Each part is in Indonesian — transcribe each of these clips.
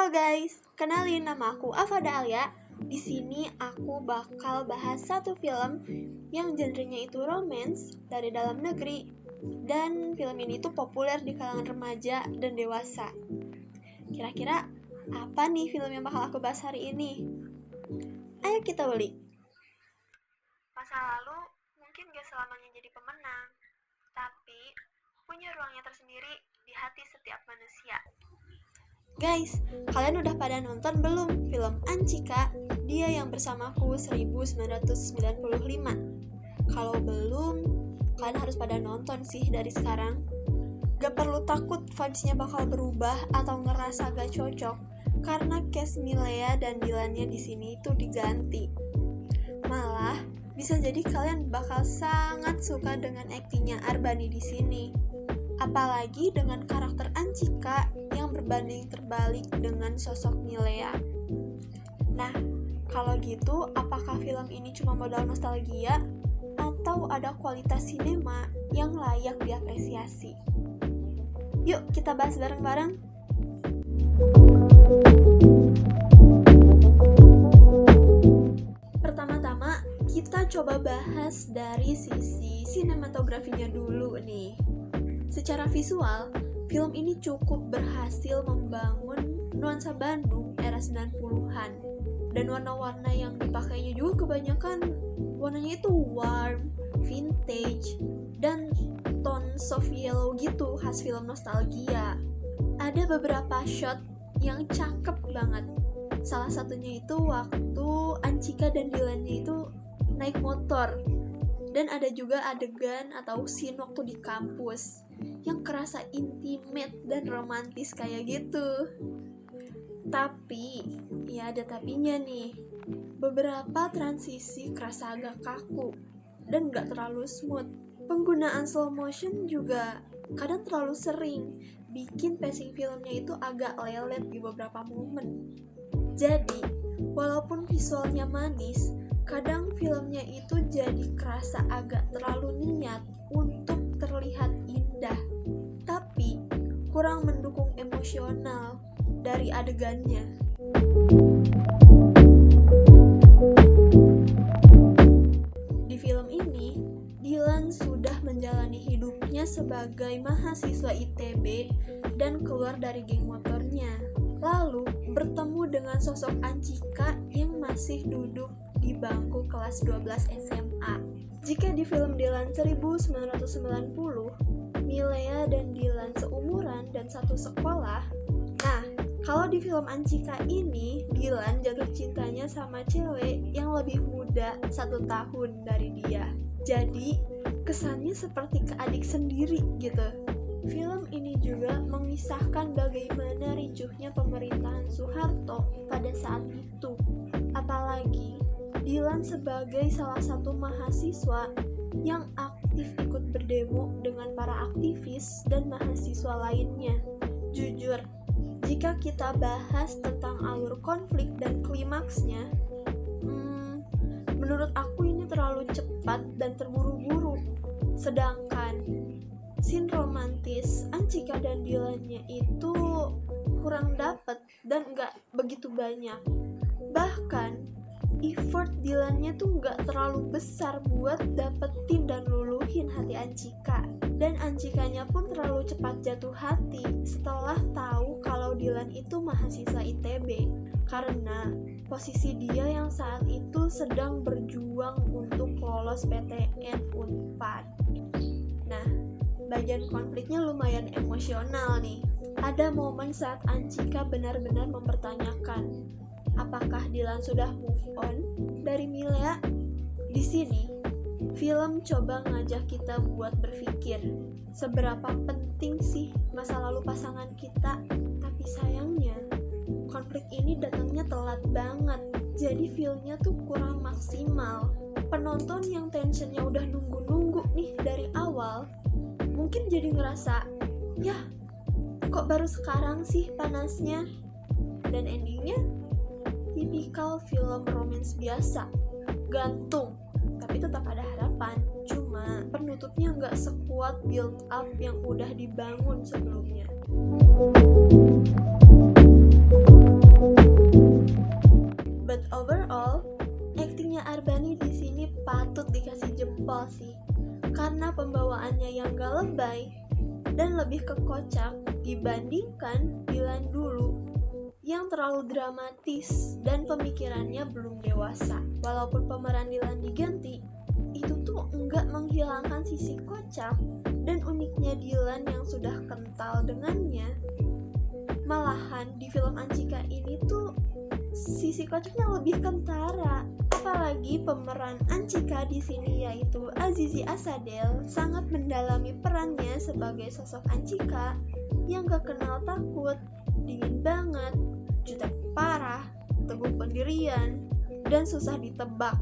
Halo guys, kenalin nama aku Ava Dahlia. Di sini aku bakal bahas satu film yang genrenya itu romance dari dalam negeri. Dan film ini tuh populer di kalangan remaja dan dewasa. Kira-kira apa nih film yang bakal aku bahas hari ini? Ayo kita ulik. Masa lalu mungkin gak selamanya jadi pemenang, tapi punya ruangnya tersendiri di hati setiap manusia. Guys, kalian udah pada nonton belum film Anchika, Dia yang Bersamaku 1995? Kalau belum, kalian harus pada nonton sih dari sekarang. Gak perlu takut vibes-nya bakal berubah atau ngerasa gak cocok, karena cast Milea dan Dylan-nya di sini itu diganti. Malah, bisa jadi kalian bakal sangat suka dengan aktingnya Arbani di sini. Apalagi dengan karakter Anchika yang berbanding terbalik dengan sosok Milea. Nah, kalau gitu, apakah film ini cuma modal nostalgia atau ada kualitas sinema yang layak diapresiasi? Yuk, kita bahas bareng-bareng. Pertama-tama, kita coba bahas dari sisi sinematografinya dulu nih. Secara visual, film ini cukup berhasil membangun nuansa Bandung era 90-an. Dan warna-warna yang dipakainya juga kebanyakan warnanya itu warm, vintage, dan tone soft yellow gitu khas film nostalgia. Ada beberapa shot yang cakep banget. Salah satunya itu waktu Anchika dan Dylan-nya itu naik motor. Dan ada juga adegan atau scene waktu di kampus yang kerasa intimate dan romantis kayak gitu. Tapi, ya ada tapinya nih. Beberapa transisi kerasa agak kaku dan gak terlalu smooth. Penggunaan slow motion juga kadang terlalu sering, bikin pacing filmnya itu agak lelet di beberapa momen. Jadi, walaupun visualnya manis, kadang filmnya itu jadi kerasa agak terlalu niat untuk terlihat indah, tapi kurang mendukung emosional dari adegannya. Di film ini, Dylan sudah menjalani hidupnya sebagai mahasiswa ITB dan keluar dari geng motornya. Lalu bertemu dengan sosok Anchika yang masih duduk di bangku kelas 12 SMA. Jika di film Dylan 1990, Milea dan Dylan seumuran dan satu sekolah. Nah, kalau di film Anchika ini, Dylan jatuh cintanya sama cewek yang lebih muda 1 tahun dari dia. Jadi, kesannya seperti ke adik sendiri gitu. Film ini juga mengisahkan bagaimana ricuhnya pemerintahan Soeharto pada saat itu. Apalagi Dylan sebagai salah satu mahasiswa yang aktif ikut berdemo dengan para aktivis dan mahasiswa lainnya. Jujur, jika kita bahas tentang alur konflik dan klimaksnya, menurut aku ini terlalu cepat dan terburu-buru. Sedangkan scene romantis Anchika dan Dylan-nya itu kurang dapet dan gak begitu banyak. Bahkan effort Dylan-nya tuh gak terlalu besar buat dapetin dan luluhin hati Anchika. Dan Anchikanya pun terlalu cepat jatuh hati setelah tahu kalau Dylan itu mahasiswa ITB, karena posisi dia yang saat itu sedang berjuang untuk lolos PTN Unpad. Nah, bagian konfliknya lumayan emosional nih. Ada momen saat Anchika benar-benar mempertanyakan apakah Dylan sudah move on dari Milea. Di sini, film coba ngajak kita buat berpikir seberapa penting sih masa lalu pasangan kita. Tapi sayangnya, konflik ini datangnya telat banget. Jadi feel-nya tuh kurang maksimal. Penonton yang tensionnya udah nunggu-nunggu nih dari awal, mungkin jadi ngerasa, ya kok baru sekarang sih panasnya. Dan endingnya tipikal film romance biasa, gantung, tapi tetap ada harapan. Cuma penutupnya nggak sekuat build up yang udah dibangun sebelumnya. lebih ke kocak dibandingkan Dylan dulu yang terlalu dramatis dan pemikirannya belum dewasa. Walaupun pemeran Dylan diganti, itu tuh enggak menghilangkan sisi kocak dan uniknya Dylan yang sudah kental dengannya. Malahan di film Anchika ini tuh sisi kocaknya lebih kentara. Apalagi pemeran Anchika di sini yaitu Azizi Asadel sangat mendalami perannya sebagai sosok Anchika yang gak kenal takut, dingin banget, jutek parah, teguh pendirian, dan susah ditebak.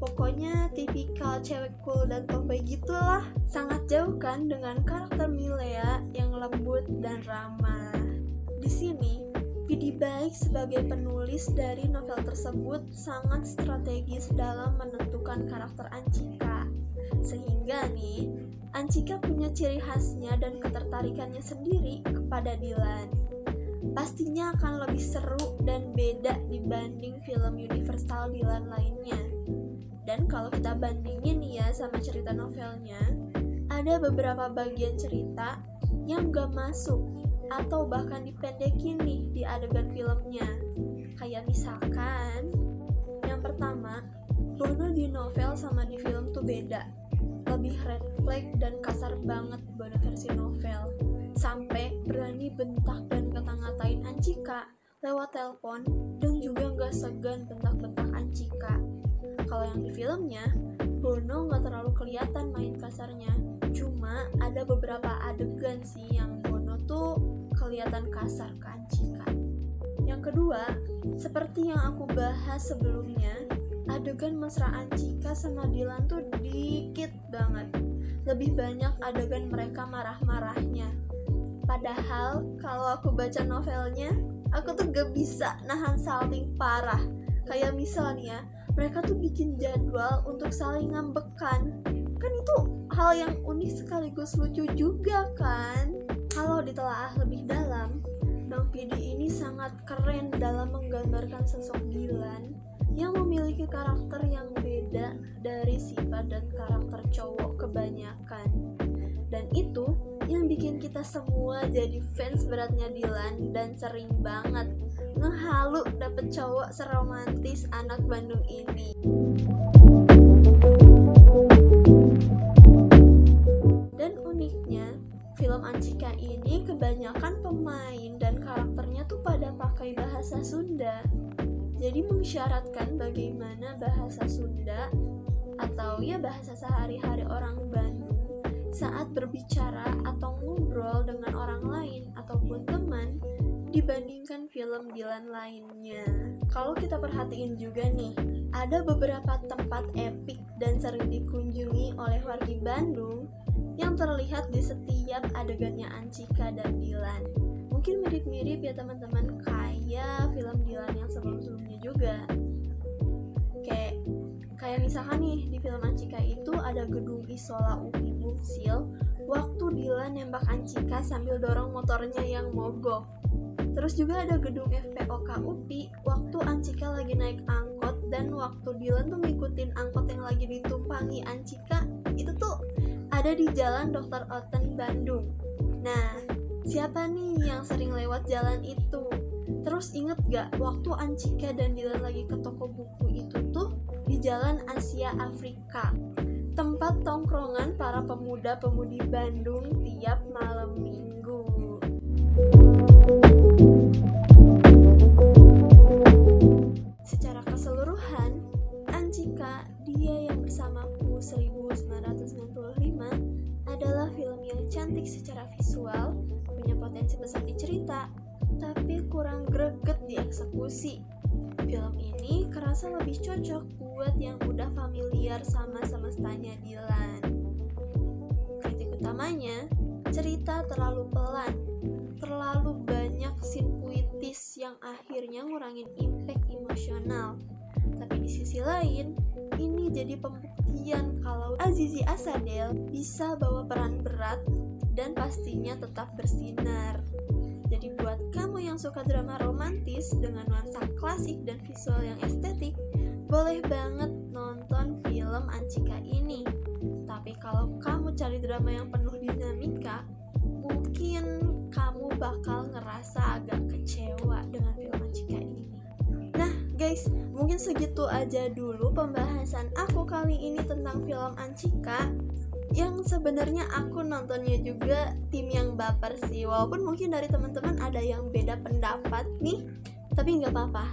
Pokoknya tipikal cewek cool dan tomboy gitulah. Sangat jauh kan dengan karakter Milea yang lembut dan ramah. Di sini, Vidi Baik sebagai penulis dari novel tersebut sangat strategis dalam menentukan karakter Anchika. Sehingga nih, Anchika punya ciri khasnya dan ketertarikannya sendiri kepada Dylan. Pastinya akan lebih seru dan beda dibanding film universal Dylan lainnya. Dan kalau kita bandingin ya sama cerita novelnya, ada beberapa bagian cerita yang gak masuk atau bahkan dipendekin nih di adegan filmnya. Kayak misalkan, yang pertama, Bono di novel sama di film tuh beda. Lebih red flag dan kasar banget Bono versi novel. Sampai berani bentak dan ngata-ngatain Anchika lewat telepon dan juga gak segan bentak-bentak Anchika. Kalau yang di filmnya, Bono gak terlalu kelihatan main kasarnya. Cuma ada beberapa adegan sih yang Bono tuh kelihatan kasar ke Anchika. Yang kedua, seperti yang aku bahas sebelumnya, adegan mesra Anchika sama Dylan tuh dikit banget. Lebih banyak adegan mereka marah-marahnya. Padahal kalau aku baca novelnya, aku tuh gak bisa nahan salting parah. Kayak misalnya, mereka tuh bikin jadwal untuk saling ngambekan. Kan itu hal yang unik sekaligus lucu juga kan? Kalau ditelaah lebih dalam, Bang Vidi ini sangat keren dalam menggambarkan sosok Dylan yang memiliki karakter yang beda dari sifat dan karakter cowok kebanyakan. Dan itu yang bikin kita semua jadi fans beratnya Dylan dan sering banget ngehalu dapet cowok seromantis anak Bandung ini. Dan uniknya, film Anchika ini kebanyakan pemain dan karakternya tuh pada pakai bahasa Sunda. Jadi mengisyaratkan bagaimana bahasa Sunda atau ya bahasa sehari-hari orang Bandung saat berbicara atau ngobrol dengan orang lain ataupun teman dibandingkan film Dylan lainnya. Kalau kita perhatiin juga nih, ada beberapa tempat epik dan sering dikunjungi oleh warga Bandung yang terlihat di setiap adegannya Anchika dan Dylan. Mungkin mirip-mirip ya teman-teman, kayak film Dylan yang sebelum-sebelumnya juga. Kayak misalkan nih, di film Anchika itu ada gedung Isola UPI Buksil waktu Dylan nembak Anchika sambil dorong motornya yang mogok. Terus juga ada gedung FPOK UPI waktu Anchika lagi naik angkot dan waktu Dylan tuh ngikutin angkot yang lagi ditumpangi Anchika, itu tuh ada di Jalan Dr. Oten, Bandung. Nah, siapa nih yang sering lewat jalan itu? Terus inget gak waktu Anchika dan Dylan lagi ke toko buku itu tuh di Jalan Asia Afrika, tempat tongkrongan para pemuda-pemudi Bandung tiap malam minggu. Secara keseluruhan, Anchika, Dia yang Bersamaku 1995 adalah film yang cantik secara visual, punya potensi besar di cerita, tapi kurang greget di eksekusi. Film ini kerasa lebih cocok buat yang udah familiar sama semestanya Dylan. Kritik utamanya, cerita terlalu pelan, terlalu banyak scene puitis yang akhirnya ngurangin impact emosional. Tapi di sisi lain, ini jadi pembuktian kalau Azizi Asadel bisa bawa peran berat dan pastinya tetap bersinar. Jadi buat kamu yang suka drama romantis dengan nuansa klasik dan visual yang estetik, boleh banget nonton film Anchika ini. Tapi kalau kamu cari drama yang penuh dinamika, mungkin kamu bakal ngerasa agak kecewa dengan film Anjika ini. Nah guys, mungkin segitu aja dulu pembahasan aku kali ini tentang film Anjika, yang sebenarnya aku nontonnya juga tim yang baper sih, walaupun mungkin dari teman-teman ada yang beda pendapat nih, tapi nggak apa-apa.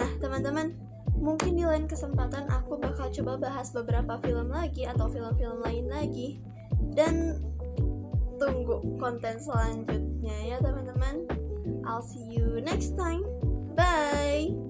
Nah teman-teman, mungkin di lain kesempatan aku bakal coba bahas beberapa film lagi atau film-film lain lagi, dan tunggu konten selanjutnya ya teman-teman. I'll see you next time. Bye.